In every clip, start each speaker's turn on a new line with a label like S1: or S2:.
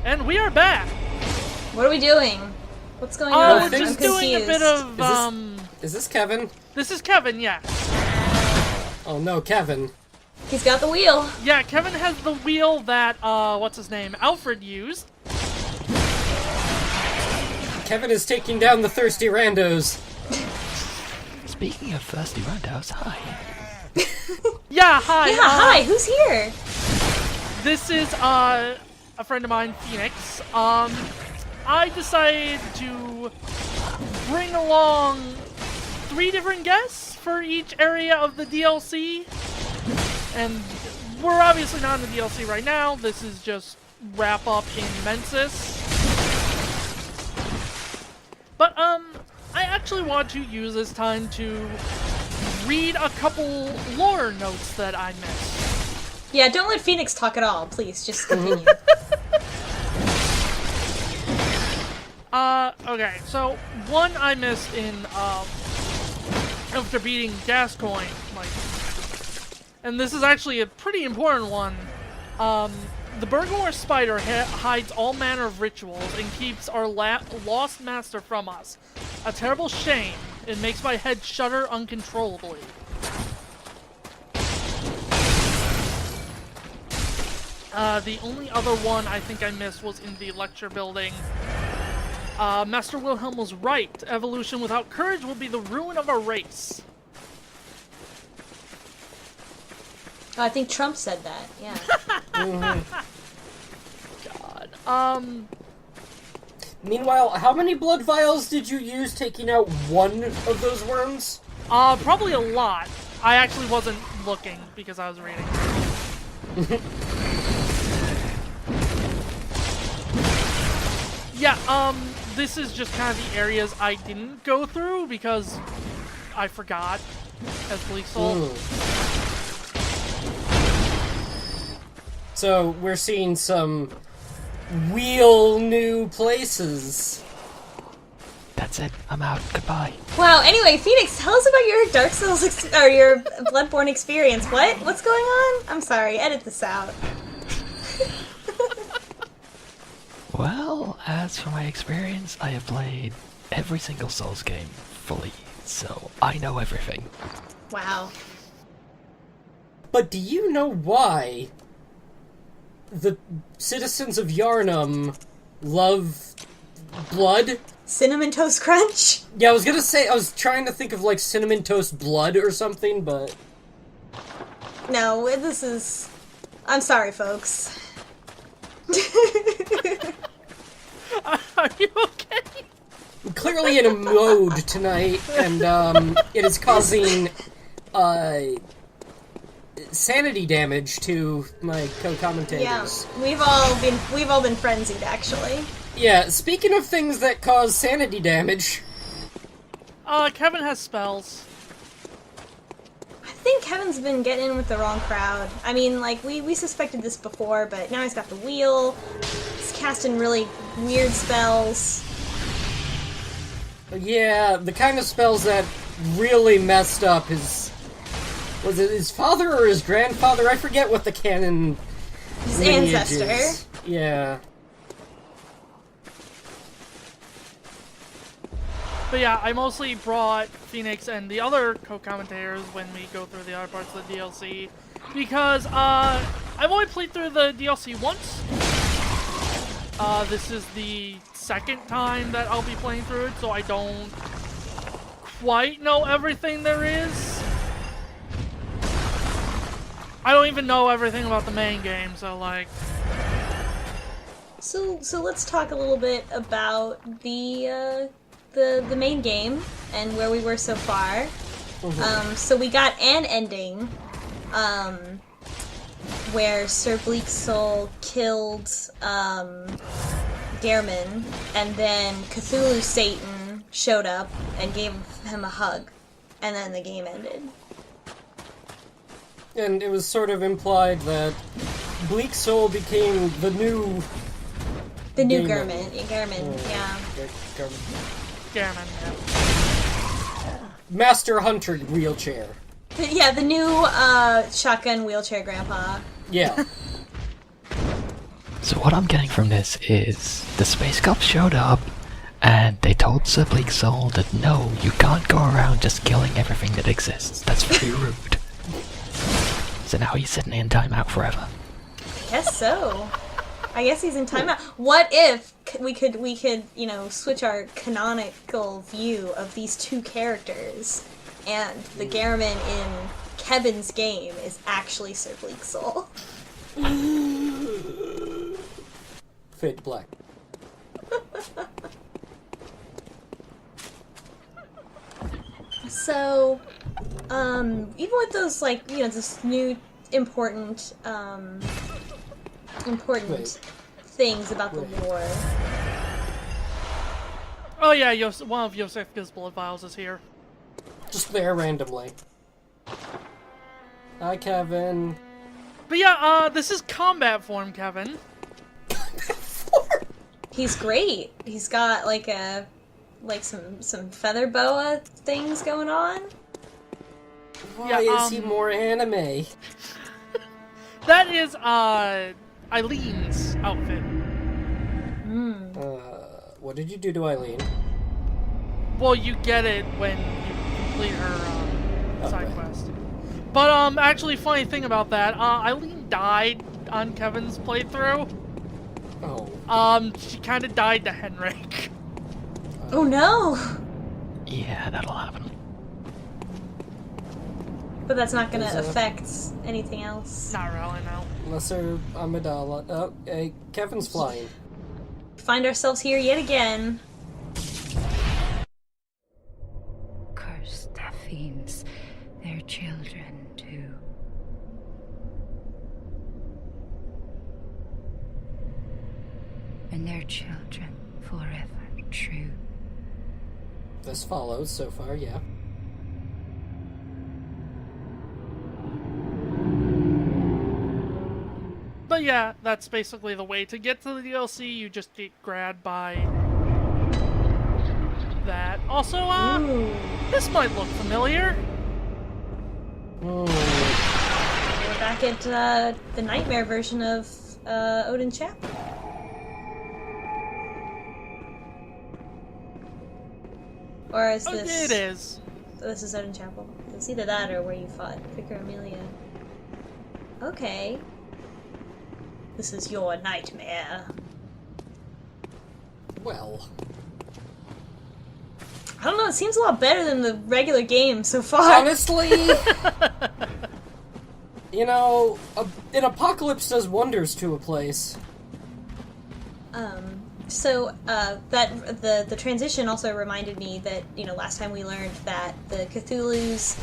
S1: And we are back.
S2: What are we doing? What's going on?
S1: We're just doing a bit of,
S3: Is this Kevin?
S1: This is Kevin, yes.
S3: Oh no, Kevin.
S2: He's got the wheel.
S1: Yeah, Kevin has the wheel that, what's his name? Alfred used.
S3: Kevin is taking down the thirsty randos.
S4: Speaking of thirsty randos, hi.
S1: Yeah, hi.
S2: Yeah, hi. Who's here?
S1: This is, a friend of mine, Phoenix. I decided to bring along 3 different guests for each area of the DLC. And we're obviously not in the DLC right now. This is just wrap up in Mensis. But, I actually want to use this time to read a couple lore notes that I missed.
S2: Yeah, don't let Phoenix talk at all, please. Just continue.
S1: Okay, so one I missed in, after beating Gascoigne, like, and this is actually a pretty important one. The Burglar Spider hides all manner of rituals and keeps our lost master from us. A terrible shame. It makes my head shudder uncontrollably. The only other one I think I missed was in the lecture building. Master Wilhelm was right. Evolution without courage will be the ruin of our race.
S2: Oh, I think Trump said that, yeah.
S1: God.
S3: Meanwhile, how many blood vials did you use taking out one of those worms?
S1: Probably a lot. I actually wasn't looking because I was reading. Yeah, this is just kind of the areas I didn't go through because I forgot as Bleak Soul.
S3: So, we're seeing some real new places.
S4: That's it. I'm out. Goodbye.
S2: Wow, anyway, Phoenix, tell us about your Dark Souls or your Bloodborne experience. What? What's going on? I'm sorry, edit this out.
S4: Well, as for my experience, I have played every single Souls game fully, so I know everything.
S2: Wow.
S3: But do you know why the citizens of Yharnam love blood?
S2: Cinnamon Toast Crunch?
S3: Yeah, I was gonna say, I was trying to think of like Cinnamon Toast Blood or something, but...
S2: No, this is... I'm sorry, folks.
S1: Are you okay?
S3: I'm clearly in a mode tonight, and it is causing sanity damage to my co-commentators.
S2: Yeah, we've all been frenzied, actually.
S3: Yeah, speaking of things that cause sanity damage...
S1: Kevin has spells.
S2: I think Kevin's been getting in with the wrong crowd. I mean, like, we suspected this before, but now he's got the wheel. He's casting really weird spells.
S3: Yeah, the kind of spells that really messed up his... Was it his father or his grandfather? I forget what the canon
S2: His
S3: lineage
S2: ancestor.
S3: is. Yeah.
S1: But yeah, I mostly brought Phoenix and the other co-commentators when we go through the other parts of the DLC. Because, I've only played through the DLC once. This is the second time that I'll be playing through it, so I don't quite know everything there is. I don't even know everything about the main game, so like...
S2: So let's talk a little bit about the main game and where we were so far. So we got an ending, where Sir Bleak Soul killed, Gehrman, and then Cthulhu Satan showed up and gave him a hug, and then the game ended.
S3: And it was sort of implied that Bleak Soul became the new...
S2: The new
S3: Gehrman.
S2: Gehrman, yeah.
S1: Gehrman, yeah.
S3: Master Hunter wheelchair.
S2: Yeah, the new, shotgun wheelchair grandpa.
S3: Yeah.
S4: So what I'm getting from this is the Space Cops showed up and they told Sir Bleak Soul that no, you can't go around just killing everything that exists. That's very rude. So now he's sitting in timeout forever.
S2: Guess so. I guess he's in timeout. What if we could, you know, switch our canonical view of these two characters, and the Garamond in Kevin's game is actually Sir Bleak Soul?
S3: Fade to black.
S2: So, even with those, like, you know, this new important
S3: Wait.
S2: things about the lore.
S1: Oh yeah, one of Yosefka's blood vials is here.
S3: Just there randomly. Hi, Kevin.
S1: But yeah, this is combat form, Kevin.
S2: He's great. He's got like some feather boa things going on.
S3: Why is he more anime?
S1: That is Eileen's outfit.
S3: What did you do to Eileen?
S1: Well, you get it when you complete her side
S3: Okay.
S1: quest. But actually, funny thing about that, Eileen died on Kevin's playthrough.
S3: Oh.
S1: She kind of died to Henrik.
S2: Oh no!
S4: Yeah, that'll happen.
S2: But that's not gonna
S3: There's a-
S2: affect anything else.
S1: Not really, no.
S3: Lesser Amidala. Oh, hey, Kevin's flying.
S2: Find ourselves here yet again.
S5: Curse the fiends, their children too. And their children forever true.
S3: This follows so far, yeah.
S1: But yeah, that's basically the way to get to the DLC. You just get grabbed by that. Also,
S2: Ooh.
S1: this might look familiar.
S2: We're back at the nightmare version of Odin Chapel. Or is this?
S1: It is.
S2: This is Odin Chapel. It's either that or where you fought Vicar Amelia. Okay. This is your nightmare.
S3: Well,
S2: I don't know, it seems a lot better than the regular game so far.
S3: honestly, you know, an apocalypse does wonders to a place.
S2: So, that the transition also reminded me that, you know, last time we learned that the Cthulhu's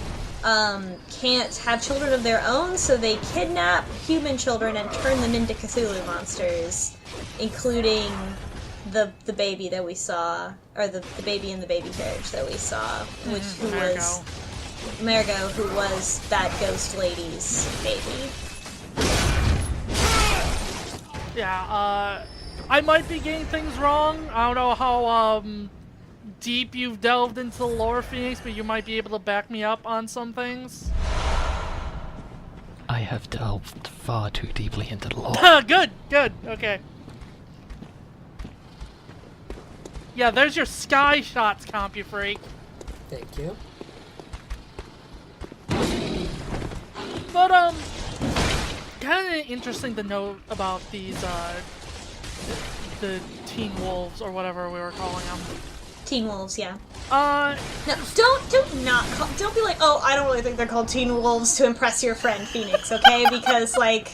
S2: can't have children of their own, so they kidnap human children and turn them into Cthulhu monsters, including the baby that we saw, or the baby in the baby carriage that we saw, who was Margot, who was that ghost lady's baby.
S1: Yeah, I might be getting things wrong. I don't know how deep you've delved into the lore, Phoenix, but you might be able to back me up on some things.
S4: I have delved far too deeply into the lore.
S1: Good, okay. Yeah, there's your sky shots, CompuFreak.
S3: Thank you.
S1: But, kind of interesting to note about these, the Teen Wolves, or whatever we were calling them.
S2: Teen Wolves, yeah.
S1: Uh,
S2: No, don't be like, oh, I don't really think they're called Teen Wolves to impress your friend Phoenix, okay? Because, like,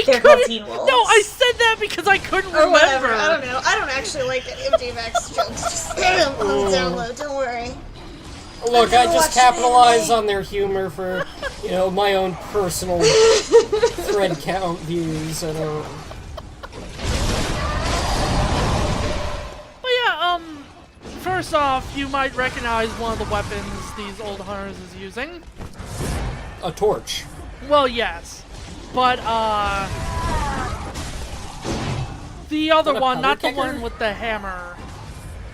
S2: they're called Teen Wolves.
S1: No, I said that because I couldn't
S2: or
S1: remember.
S2: whatever, I don't know. I don't actually like any of DMX jokes. Just stay them on the download, don't worry.
S3: Look, I
S2: never
S3: just
S2: watched
S3: capitalize
S2: anime.
S3: on their humor for, you know, my own personal thread count views. I don't.
S1: But yeah, first off, you might recognize one of the weapons these old hunters is using.
S3: A torch.
S1: Well, yes. But, the other
S3: What, a
S1: one,
S3: powder
S1: not the
S3: kicker?
S1: one with the hammer.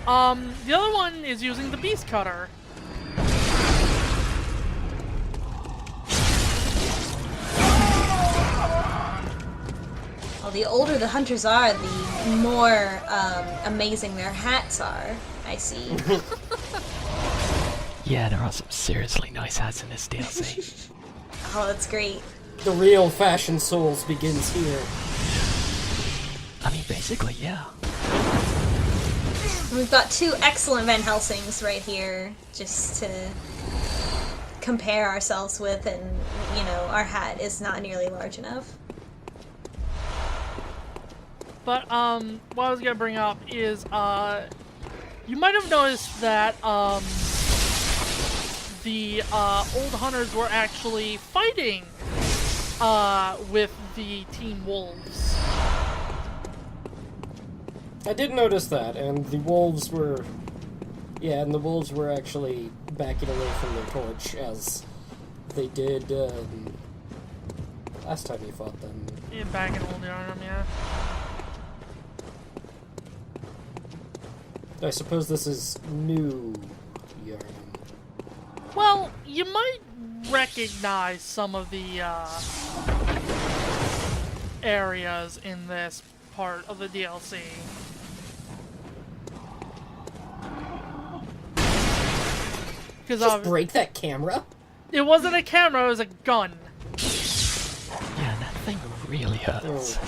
S1: The other one is using the beast cutter.
S2: the older the hunters are, the more amazing their hats are. I see.
S4: Yeah, there are some seriously nice hats in this DLC.
S2: Oh, that's great.
S3: The real fashion Souls begins here.
S4: I mean, basically, yeah.
S2: We've got 2 excellent Van Helsings right here, just to compare ourselves with, and, you know, our hat is not nearly large enough.
S1: But, what I was gonna bring up is, you might have noticed that, the, old hunters were actually fighting, with the Teen Wolves.
S3: I did notice that, and the wolves were... Yeah, and the wolves were actually backing away from their torch, as they did, last time you fought them.
S1: Yeah, back in Old Yarnum, yeah.
S3: I suppose this is new Yarnum.
S1: Well, you might recognize some of the, areas in this part of the DLC.
S3: Just break that camera?
S1: It wasn't a camera, it was a gun.
S4: Yeah, that thing really hurts.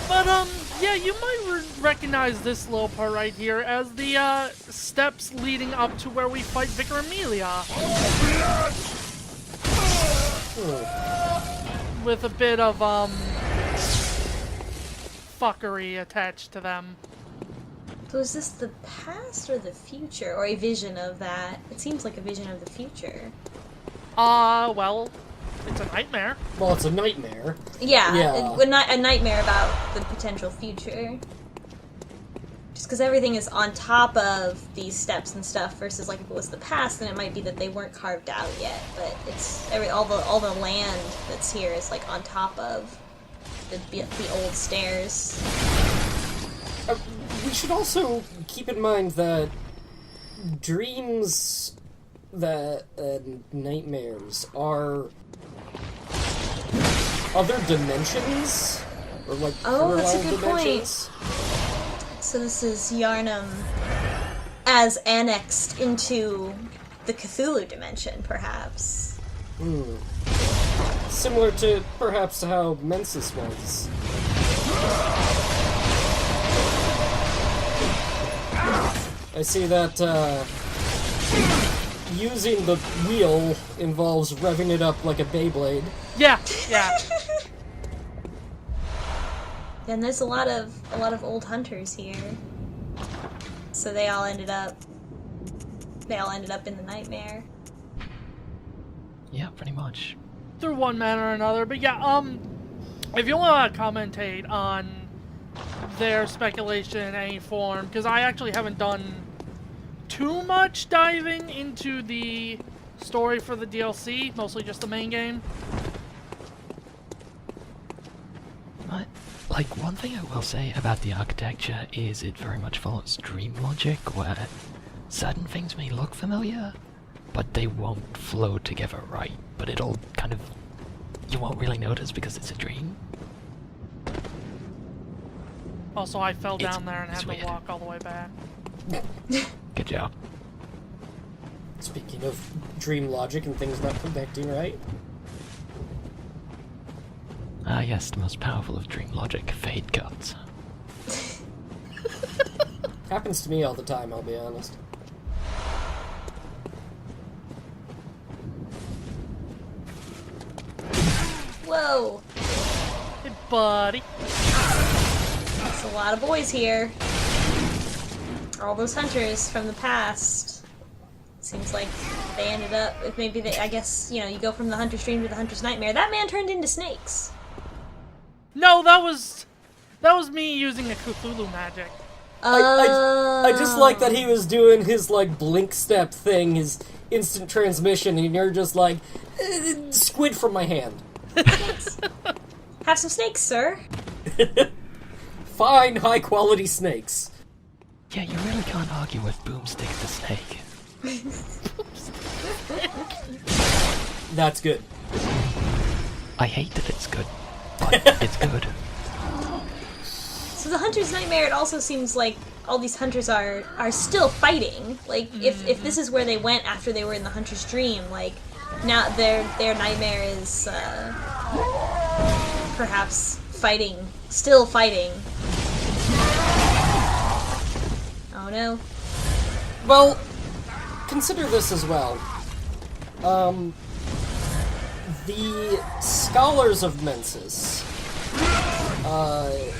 S1: But, yeah, you might recognize this little part right here as the, steps leading up to where we fight Vicar Amelia. With a bit of, fuckery attached to them.
S2: So is this the past or the future? Or a vision of that? It seems like a vision of the future.
S1: Well, it's a nightmare.
S3: Well, it's a nightmare.
S2: Yeah. A nightmare about the potential future. Just because everything is on top of these steps and stuff, versus like if it was the past, then it might be that they weren't carved out yet. But it's all the land that's here is like on top of the old stairs.
S3: We should also keep in mind that dreams, that nightmares are other dimensions, or like
S2: Oh, that's a
S3: parallel
S2: good point.
S3: dimensions.
S2: So this is Yarnum as annexed into the Cthulhu dimension, perhaps.
S3: Similar to perhaps how Mensis was. I see that using the wheel involves revving it up like a Beyblade.
S1: Yeah.
S2: And there's a lot of old hunters here. So they all ended up in the nightmare.
S4: Yeah, pretty much.
S1: Through one manner or another. But yeah, if you want to commentate on their speculation in any form, because I actually haven't done too much diving into the story for the DLC, mostly just the main game.
S4: But, like, one thing I will say about the architecture is it very much follows dream logic, where certain things may look familiar, but they won't flow together right. But it'll kind of... you won't really notice because it's a dream.
S1: Also, I fell down there and
S4: it's
S1: had
S4: weird.
S1: to walk all the way back.
S4: Good job.
S3: Speaking of dream logic and things not connecting right.
S4: Ah yes, the most powerful of dream logic, fade cuts.
S3: Happens to me all the time, I'll be honest.
S2: Whoa!
S1: Hey, buddy.
S2: There's a lot of boys here. All those hunters from the past. Seems like they ended up, if maybe they, I guess, you know, you go from the hunter's dream to the hunter's nightmare. That man turned into snakes.
S1: No, that was me using a Cthulhu magic.
S3: I just like that he was doing his, like, blink step thing, his instant transmission, and you're just like, squid from my hand.
S2: Have some snakes, sir.
S3: Fine, high-quality snakes.
S4: can't argue with boomstick the snake.
S3: That's good.
S4: I hate that it's good, but it's good.
S2: So the Hunter's Nightmare, it also seems like all these hunters are still fighting. Like, if this is where they went after they were in the Hunter's Dream, like, now their nightmare is, perhaps still fighting. Oh no.
S3: Well, consider this as well. The Scholars of Mensis, I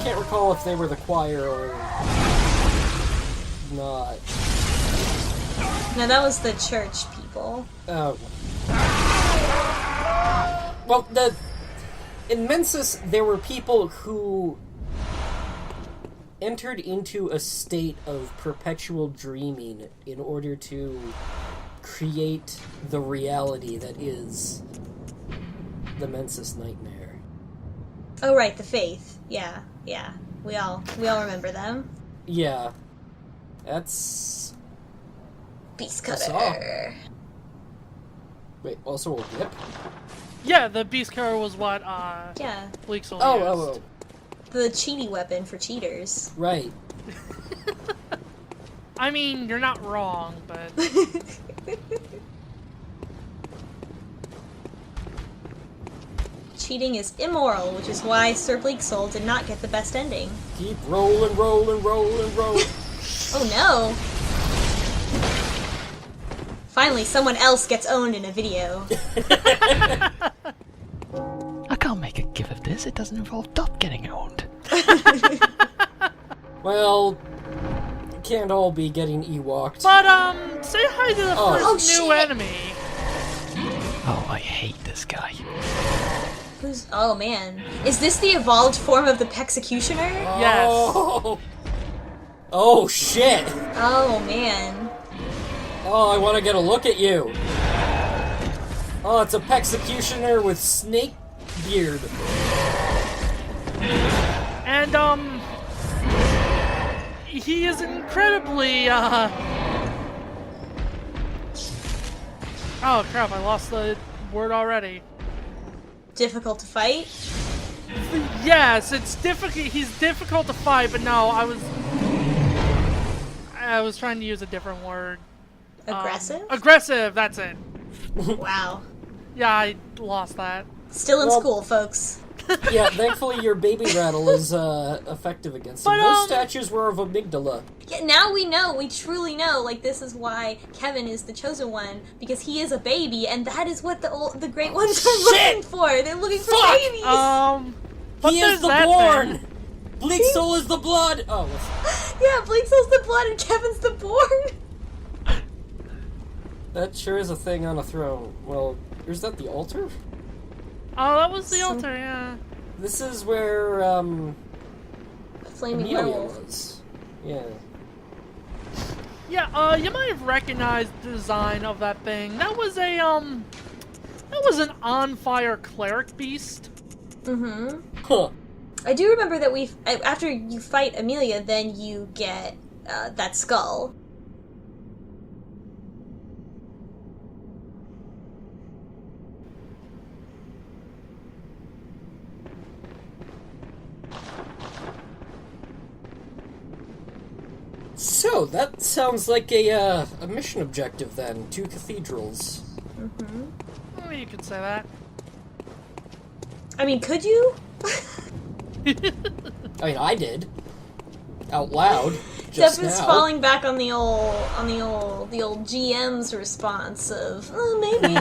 S3: can't recall if they were the choir or not.
S2: No, that was the church people.
S3: Oh. Well, in Mensis, there were people who entered into a state of perpetual dreaming in order to create the reality that is the Mensis nightmare.
S2: Oh right, the Faith. Yeah. We all remember them.
S3: Yeah. That's...
S2: Beast
S3: That's
S2: Cutter.
S3: Wait, also a whip?
S1: Yeah, the Beast Cutter was what
S2: Yeah.
S1: Bleak Soul
S3: Oh,
S1: used.
S2: The cheaty weapon for cheaters.
S3: right.
S1: I mean, you're not wrong, but
S2: Cheating is immoral, which is why Sir Bleak Soul did not get the best ending.
S3: Keep rolling, rolling, rolling, rolling.
S2: Oh no! Finally, someone else gets owned in a video.
S4: I can't make a gif of this. It doesn't involve Dot getting owned.
S3: Well, it can't all be getting Ewoked.
S1: but say hi to the
S3: Oh.
S1: first new
S2: shit.
S1: enemy.
S4: Oh, I hate this guy.
S2: Who's? Oh man, is this the evolved form of the Pexecutioner?
S1: Yes.
S3: Oh. Oh, shit.
S2: Oh man.
S3: Oh, I want to get a look at you. Oh, it's a Pexecutioner with snake beard.
S1: And he is incredibly oh crap, I lost the word already.
S2: Difficult to fight.
S1: Yes, it's difficult. He's difficult to fight, but no, I was trying to use a different word.
S2: Aggressive?
S1: Aggressive, that's it.
S2: Wow.
S1: Yeah, I lost that.
S2: Still in
S3: Well-
S2: school, folks.
S3: Yeah, thankfully your baby rattle is effective against him.
S1: But,
S3: Those statues were of amygdala.
S2: Yeah, now we know, we truly know, like, this is why Kevin is the chosen one, because he is a baby, and that is what the Great Ones are looking for. They're looking for
S3: Fuck!
S2: babies!
S1: But
S3: He
S1: there's
S3: is the
S1: that
S3: born!
S1: thing.
S3: Bleak Soul is the blood! Oh, listen.
S2: Yeah, Bleak Soul's the blood and Kevin's the born!
S3: That sure is a thing on a throne. Well, is that the altar?
S1: Oh, that was the
S2: So-
S1: altar, yeah.
S3: This is where,
S2: Flaming
S3: Amelia
S2: werewolf.
S3: was. Yeah.
S1: Yeah, you might have recognized the design of that thing. That was a, that was an on-fire cleric beast.
S2: Mm-hmm.
S3: Huh.
S2: I do remember that after you fight Amelia, then you get, that skull.
S3: So, that sounds like a mission objective then. 2 cathedrals.
S1: Well, you could say that.
S2: I mean, could you?
S3: I mean, I did. Out loud.
S2: Jeff
S3: Just
S2: is
S3: now.
S2: falling back on the old GM's response of, oh, maybe.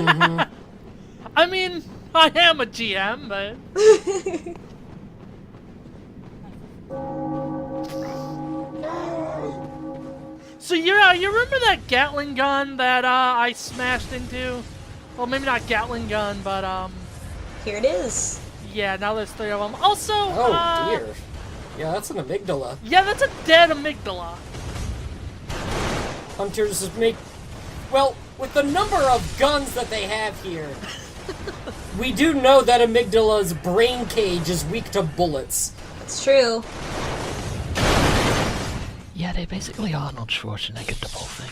S1: I mean, I am a GM, but... So yeah, you remember that Gatling gun that I smashed into? Well, maybe not Gatling gun, but
S2: Here it is.
S1: yeah. Now there's 3 of them. Also,
S3: Oh, dear. Yeah, that's an amygdala.
S1: yeah, that's a dead amygdala.
S3: Hunters make... Well, with the number of guns that they have here, we do know that amygdala's brain cage is weak to bullets.
S2: It's true.
S4: Yeah, they basically Arnold Schwarzenegger the whole thing.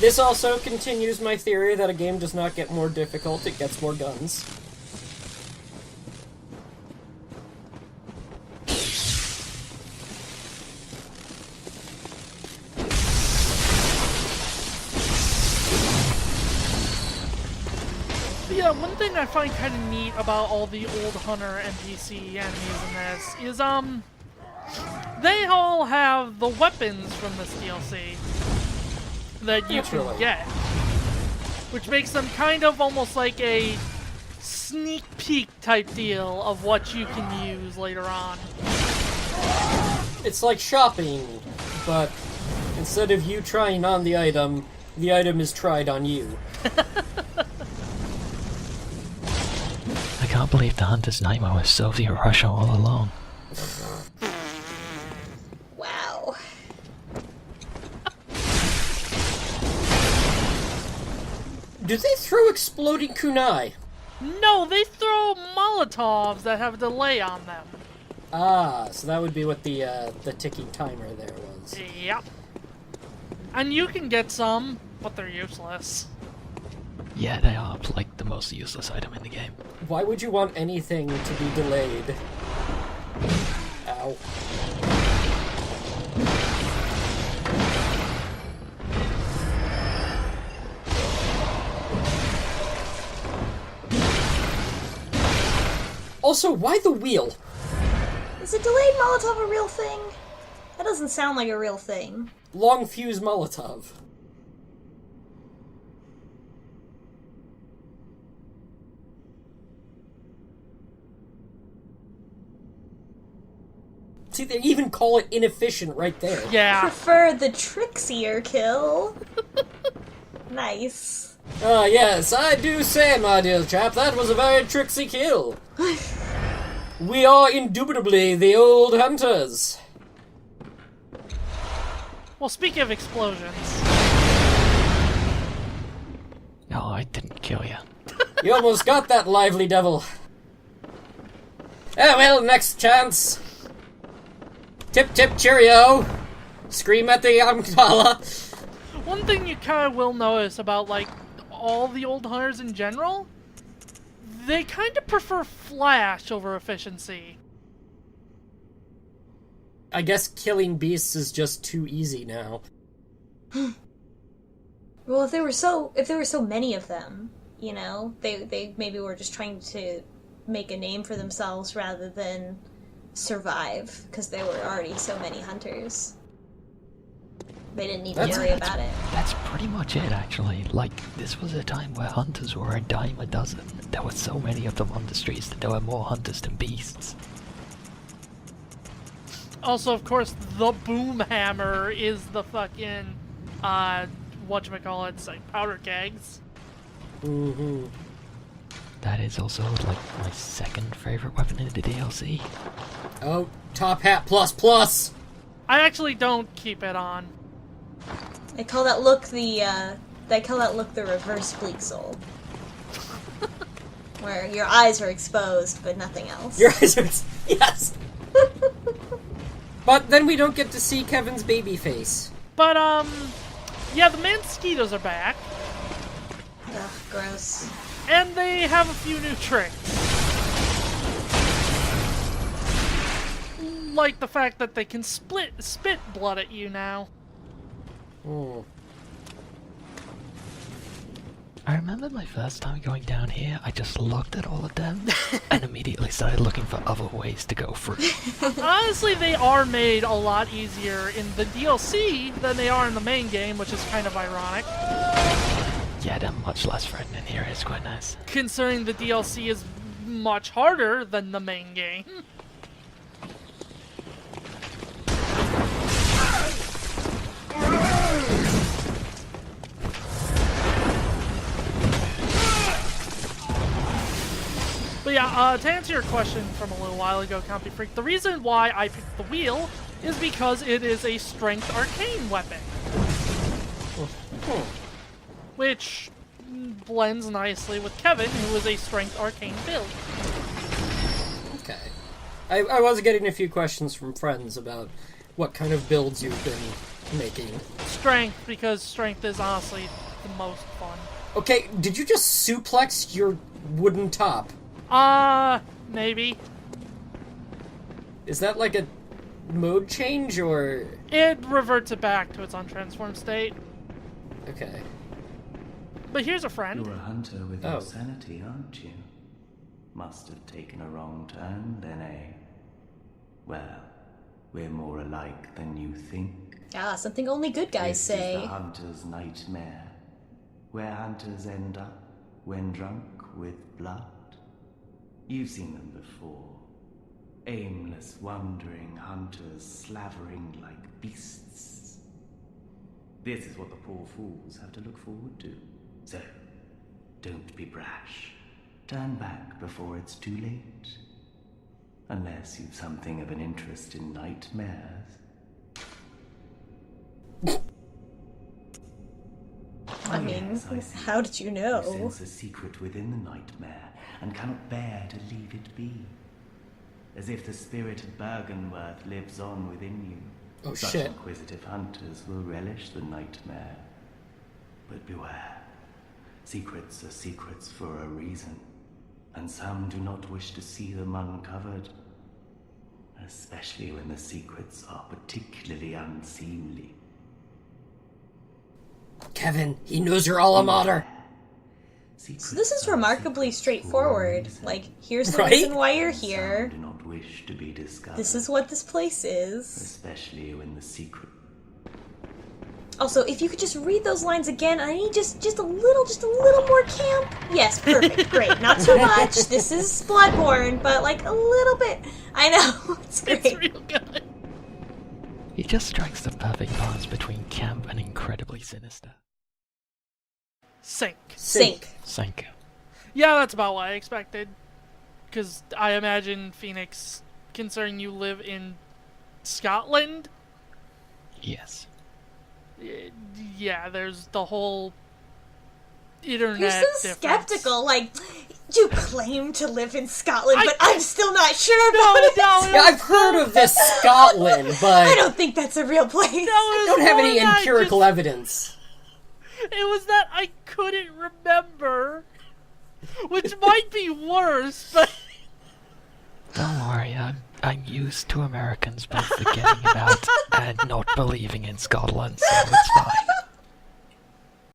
S3: This also continues my theory that a game does not get more difficult, it gets more guns.
S1: Yeah, one thing I find kind of neat about all the old Hunter NPC enemies in this is, they all have the weapons from this DLC that you
S3: Naturally.
S1: can get. Which makes them kind of almost like a sneak peek type deal of what you can use later on.
S3: It's like shopping, but instead of you trying on the item is tried on you.
S4: I can't believe the Hunter's Nightmare was Soviet Russia all along.
S2: Wow.
S3: Do they throw exploding kunai?
S1: No, they throw Molotovs that have a delay on them.
S3: Ah, so that would be what the ticking timer there was.
S1: Yep. And you can get some, but they're useless.
S4: Yeah, they are like the most useless item in the game.
S3: Why would you want anything to be delayed? Ow. Also, why the wheel?
S2: Is a delayed Molotov a real thing? That doesn't sound like a real thing.
S3: Long fuse Molotov. See, they even call it inefficient right there.
S1: Yeah.
S2: Prefer the trixier kill. Nice.
S3: Ah, yes, I do say, my dear chap, that was a very tricksy kill. We are indubitably the old hunters.
S1: Well, speaking of explosions,
S4: No, I didn't kill you.
S3: You almost got that lively devil. Oh well, next chance. Tip tip cheerio. Scream at the Amtala.
S1: one thing you kind of will notice about, like, all the old hunters in general, they kind of prefer flash over efficiency.
S3: I guess killing beasts is just too easy now.
S2: Well, if there were so many of them, you know, they maybe were just trying to make a name for themselves rather than survive, because there were already so many hunters. They didn't need to worry about it.
S4: That's pretty much it, actually. Like, this was a time where hunters were a dime a dozen. There were so many of them on the streets that there were more hunters than beasts.
S1: Also, of course, the boom hammer is the fucking, whatchamacallit, it's like powder kegs.
S3: Mm-hmm.
S4: That is also, like, my second favorite weapon in the DLC.
S3: Oh, top hat plus plus.
S1: I actually don't keep it on.
S2: They call that look the reverse bleak soul. Where your eyes are exposed, but nothing else.
S3: Your eyes are... Yes! But then we don't get to see Kevin's baby face.
S1: But, yeah, the mosquitoes are back,
S2: Ugh, gross.
S1: and they have a few new tricks. Like the fact that they can spit blood at you now.
S3: Hmm.
S4: I remember my first time going down here, I just looked at all of them and immediately started looking for other ways to go through.
S1: Honestly, they are made a lot easier in the DLC than they are in the main game, which is kind of ironic.
S4: Yeah, they're much less threatening here, it's quite nice.
S1: Considering the DLC is much harder than the main game. But yeah, to answer your question from a little while ago, Compy Freak, the reason why I picked the wheel is because it is a strength arcane weapon. Which blends nicely with Kevin, who is a strength arcane build.
S3: Okay. I was getting a few questions from friends about what kind of builds you've been making.
S1: Strength, because strength is honestly the most fun.
S3: Okay, did you just suplex your wooden top?
S1: Maybe.
S3: Is that like a mode change, or...?
S1: It reverts it back to its untransformed state.
S3: Okay.
S1: But here's a friend.
S6: You're a hunter with
S3: Oh.
S6: your sanity, aren't you? Must have taken a wrong turn then, eh? Well, we're more alike than you think.
S2: Ah, something only good guys
S6: This
S2: say.
S6: is the hunter's nightmare, where hunters end up when drunk with blood. You've seen them before. Aimless, wandering hunters slavering like beasts. This is what the poor fools have to look forward to. So, don't be brash. Turn back before it's too late. Unless you've something of an interest in nightmares.
S2: I mean,
S6: yes, I see.
S2: how did you
S6: You
S2: know?
S6: sense a secret within the nightmare and cannot bear to leave it be. As if the spirit of Bergenworth lives on within you.
S3: Oh,
S6: Such
S3: shit.
S6: inquisitive hunters will relish the nightmare. But beware. Secrets are secrets for a reason, and some do not wish to see them uncovered. Especially when the secrets are particularly unseemly.
S3: Kevin, he knows your alma mater!
S6: Secrets
S2: So this is
S6: are
S2: remarkably
S6: secrets for a
S2: straightforward.
S6: reason.
S2: Like, here's the
S3: Right?
S2: reason why you're
S6: Some
S2: here.
S6: do not wish to be discovered.
S2: This is what this place is.
S6: Especially when the secret.
S2: Also, if you could just read those lines again, I need just a little more camp. Yes, perfect, great. Not too much. This is Bloodborne, but like a little bit. I know, it's great.
S1: It's real good.
S4: He just strikes the perfect balance between camp and incredibly sinister.
S1: Sync.
S2: Sync.
S4: Thank you.
S1: Yeah, that's about what I expected. Because I imagine, Phoenix, considering you live in Scotland,
S4: Yes.
S1: yeah, there's the whole internet
S2: You're so
S1: difference.
S2: skeptical. Like, you claim to live in Scotland,
S1: I-
S2: but I'm still not sure about it.
S1: No,
S3: Yeah, I've heard of this Scotland, but
S2: I don't think that's a real place.
S3: I don't have any empirical evidence.
S1: It was that I couldn't remember. Which might be worse, but...
S4: Don't worry, I'm used to Americans both forgetting about and not believing in Scotland, so it's fine.